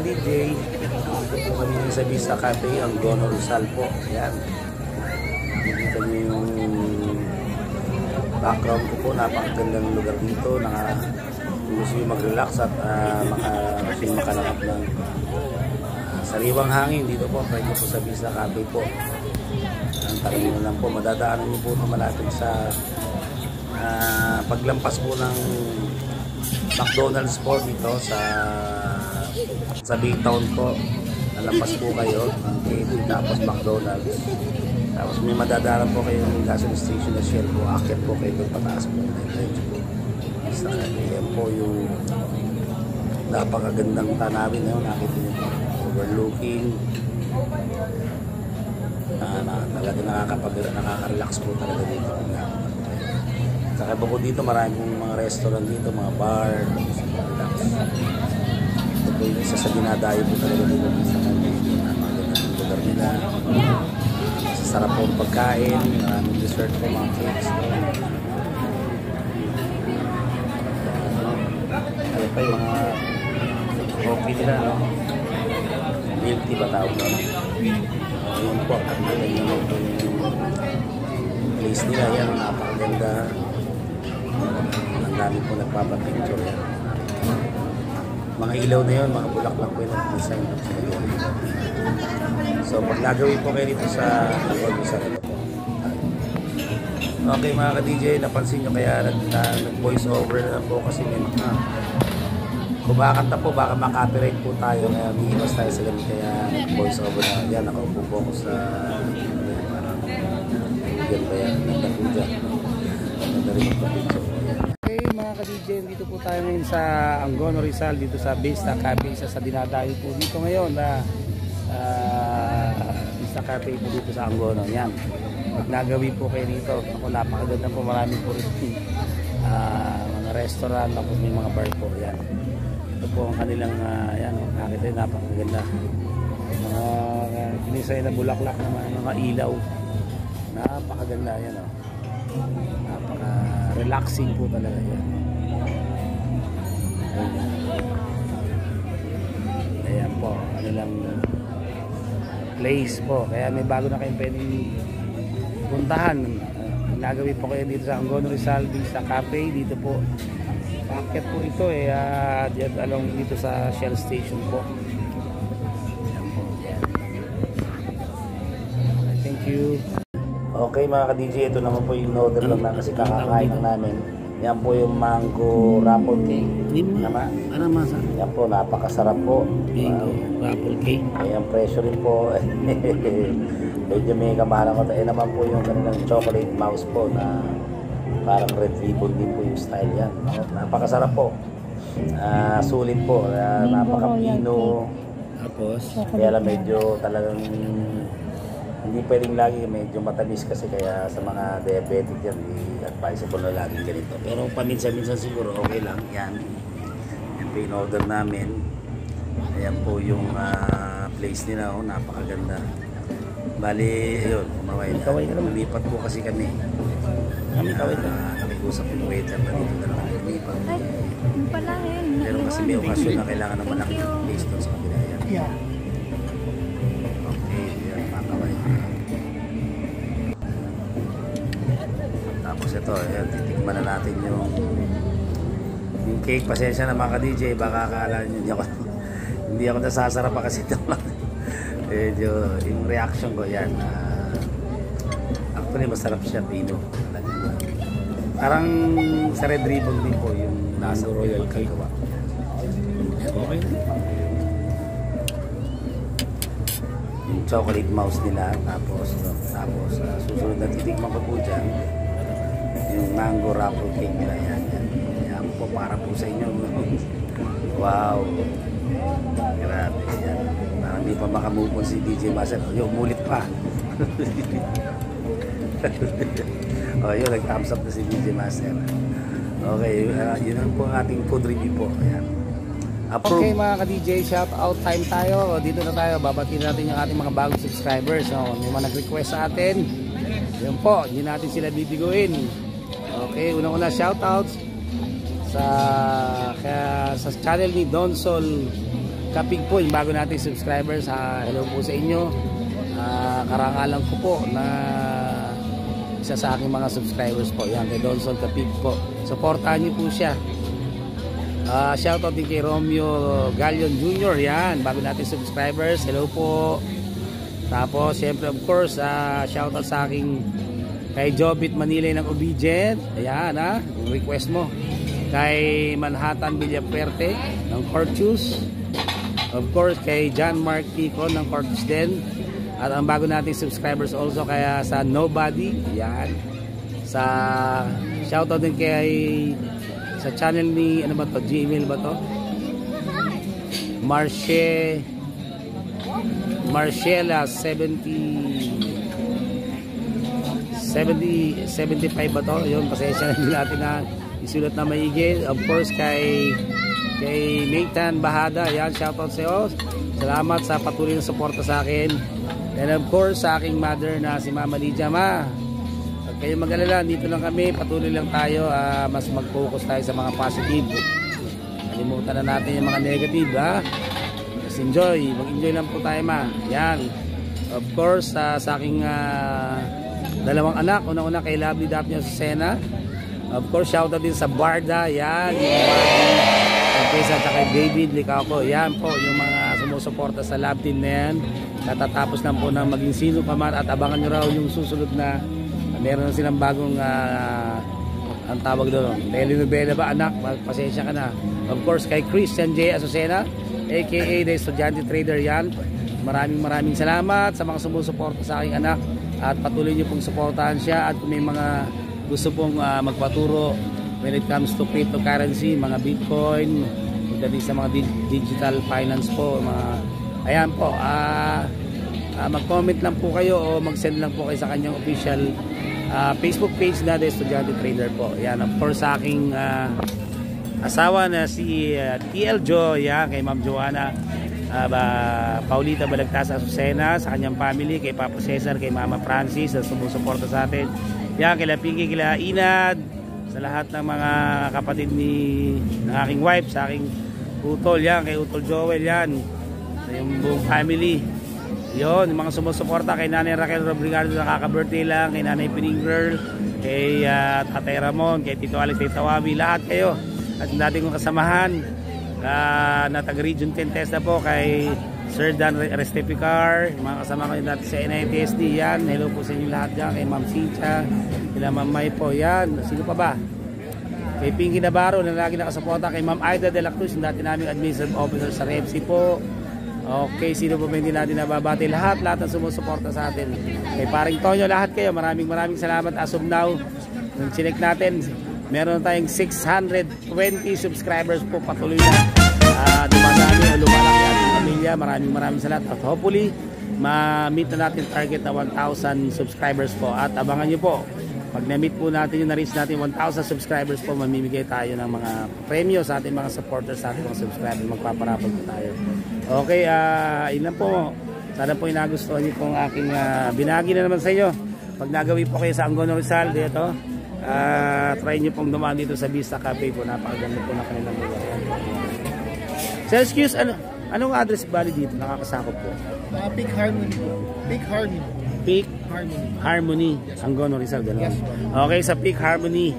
ka-DJ, dito po kami sa Vista Cafe, ang Gono Rizal po. Ayan. Nakikita nyo yung background ko po. Napakagandang lugar dito. Kung gusto nyo mag-relax at makalanap ng sariwang hangin dito po. Pwede po sa Vista Cafe po. Ang tanong nyo lang po, madadaanan nyo po ito malapit sa paglampas po ng McDonald's po dito sa Big Town po. Nalampas po kayo ng KD tapos McDonald's. Tapos may madadaanan po kayo ng gas station na Shell po. Akit po kayo doon pataas po. Sa yan po yung napakagandang tanawin na yun. Nakita nyo po. Overlooking. Talaga nakaka-relax po talaga dito. Saka po dito marami pong mga restaurant dito, mga bar, ito po yung isa sa dinadayo po talaga dito sa magandang lugar nila. Masasarap po ang pagkain, maraming dessert po, mga cakes. Ano pa yung mga coffee nila, no? Milk tea ba tawag na? Ayun po, at magandang po yung place nila, yan, napakaganda. Ang dami po nagpapapicture yan. Mga ilaw na yun, mga bulaklak po yung design. So pag nagawin po kayo dito sa okay mga ka-DJ, napansin nyo kaya nag-voice over na po kasi may mga kumakanta po, baka makapiright po tayo kaya umiiwas tayo sa ganun kaya nag-voice over na yan. Nakaupo po ako sa parang ganda yan, ganda po dyan. Ganda rin po picture. Mga ka-DJ, dito po tayo ngayon sa Gono Rizal, dito sa Vista Cafe, isa sa dinadayo po dito ngayon na Vista Cafe po dito sa Gono. Yan, pag nagawi po kayo dito, ako napakaganda po, marami po rin mga restaurant, tapos may mga bar po. Yan, ito po ang kanilang yan, nakita yun, napakaganda mga kinisay na bulaklak na mga ilaw, napakaganda yan, napaka-relaxing po talaga yan. Ayan po, kanilang place po. Kaya may bago na kayong pwedeng puntahan. Nagawin po kayo dito sa Gono Rizal Vista Cafe. Dito po, packet po ito diyan along dito sa Shell Station po. Ayan po. Thank you. Okay mga ka-DJ, ito naman po yung order lang na kasi kakakain lang namin. Yan po yung mango raffle cake. Ano masa? Yan po, napakasarap po. Mango raffle cake. Ayan, presyo rin po. Medyo may kamahalan ko. Ayan naman po yung kanilang chocolate mouse po na parang red ribbon din po yung style yan. Napakasarap po. Sulit po. Napaka-pino. Tapos? Kaya lang medyo talagang hindi pwedeng lagi, medyo matamis kasi kaya sa mga diabetic yan, advisable na laging ganito. Pero paminsan-minsan siguro okay lang. Yan. Yan po yung order namin. Ayan po yung place nila. Napakaganda. Bali, ayun, kumaway na. Lumipat po kasi kami. Nakikusap yung waiter na dito na lang lumipat. Pero kasi may okasyon na kailangan ng malaking place doon sa kabila. Yan. Tapos ito, ayan, titikman na natin yung cake. Pasensya na mga ka-DJ, baka akala nyo hindi ako nasasarap pa kasi ito. Medyo yung reaction ko yan, actually masarap siya, pino. Parang sa red ribbon din po yung nasa royal cake. Okay. Yung chocolate mouse nila, tapos susunod na titikman ko po dyan yung mango raffle cake nila. Yan po para po sa inyo. Wow, grabe yan. Parang hindi pa makamove on si DJ Master. Yung umulit pa. Yun, nag-thumbs up na si DJ Master. Okay, yun ang po ang ating food review po. Ayan. Okay mga ka-DJ, shout out time tayo. Dito na tayo, babatiin natin yung ating mga bagong subscribers. May mga nag-request sa atin. Yun po, hindi natin sila bibiguin. Okay, unang-una shout out sa channel ni Donsol Kapig po, yung bago nating subscribers, hello po sa inyo. Karangalan ko po na isa sa aking mga subscribers po, yan kay Donson Kapig po. Supportahan niyo po siya. Shoutout din kay Romeo Galion Jr. Yan, bago nating subscribers, hello po. Tapos syempre of course shoutout sa aking kay Jobit Manilay ng Obedient. Ayan yung request mo. Kay Manhattan Villafuerte ng Cortez. Of course kay John Mark Tico ng Cortez din. At ang bago nating subscribers also kaya sa Nobody. Ayan. Sa shoutout din kay sa channel ni ano ba to? Gmail ba to? Marcela 75 ba to? Yun, pasensya na natin na isulat na maigi. Of course kay Nathan Bahada, yan, shoutout sa iyo. Salamat sa patuloy na suporta sa akin. And of course sa aking mother na si Mama Lydia. Ma, huwag kayong mag-alala, dito lang kami, patuloy lang tayo, mas mag-focus tayo sa mga positive. Kalimutan na natin yung mga negative, just enjoy, mag-enjoy lang po tayo, ma. Yan, of course sa aking dalawang anak, unang-una kay Lovely Daphne Azucena. Of course shoutout din sa Barda, yan, yung Pesa at kay David Licaco. Yan po yung mga sumusuporta sa love team na yan. Katatapos lang po na maging sino pa man, at abangan nyo raw yung susunod na meron na silang bagong ang tawag doon, telenovela ba anak, pasensya ka na. Of course kay Christian J. Azucena aka The Estudyante Trader, yan, maraming salamat sa mga sumusuporta sa aking anak, at patuloy nyo pong suportahan siya. At kung may mga gusto pong magpaturo when it comes to cryptocurrency, mga Bitcoin, pagdating sa mga digital finance po, ayan po, mag-comment lang po kayo o mag-send lang po kayo sa kanyang official Facebook page na The Estudyante Trader po. Yan, of course sa aking asawa na si TL Jo, yan, kay Ma'am Joanna Paulita Balagtas Azucena, sa kanyang family, kay Papa Cesar, kay Mama Francis na sumusuporta sa atin. Yan, kila Pinky, kila Inad, sa lahat ng mga kapatid ng aking wife, sa aking utol, yan, kay Utol Joel, yan, sa yung buong family. Yun, yung mga sumusuporta kay Nanay Raquel Robrigado na kaka-birthday lang, kay Nanay Pining Girl, kay Tatay Ramon, kay Tito Alex, kay Tawabi, lahat kayo. At yung dating kong kasamahan na taga-Region 10 Testa po, kay Sir Dan Restepicar, mga kasama ko yung dati sa NITSD, yan, hello po sa inyo lahat dyan, kay Ma'am Sincha, kila Ma'am May po, yan, sino pa ba? Kay Pinky Navarro na lagi nakasuporta, kay Ma'am Aida de la Cruz, yung dati naming administrative officer sa REPSI po. Okay, sino po ba hindi natin nababati? Lahat ng sumusuporta sa atin. Kay Paring Tonyo, lahat kayo, maraming salamat. As of now, nung chinek natin, meron tayong 620 subscribers po, patuloy na dumadami o lumalaki ating pamilya. Maraming salamat. At hopefully, ma-meet na natin target na 1,000 subscribers po. At abangan nyo po, pag na-meet po natin yung na-reach natin 1,000 subscribers po, mamimigay tayo ng mga premyo sa ating mga supporters, sa ating mga subscribers. Magpaparapag po tayo. Okay, yun lang po. Sana po inagustuhan niyo pong aking binagi na naman sa inyo. Pag nagawi po kayo sa Angono Rizal dito, try nyo pong dumaan dito sa Vista Cafe po. Napakaganda po na kanilang lugar. So excuse, anong address bali dito? Nakakasakop po. Peak Harmony. Peak Harmony, Angono Rizal, gano'n. Yes, okay, sa Peak Harmony,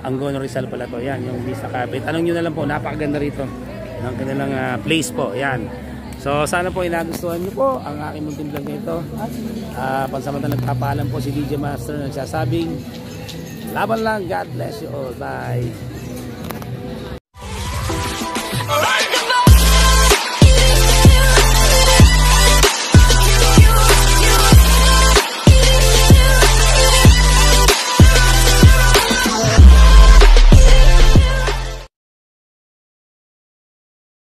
Angono Rizal pala to. Yan, yung Vista Cafe. Tanong nyo na lang po, napakaganda rito ng kanilang place po. Yan. So, sana po inagustuhan nyo po ang aking munting vlog nito. Pansamantang nagpapaalam po si DJ Master na nagsasabing, laban lang, God bless you all. Bye.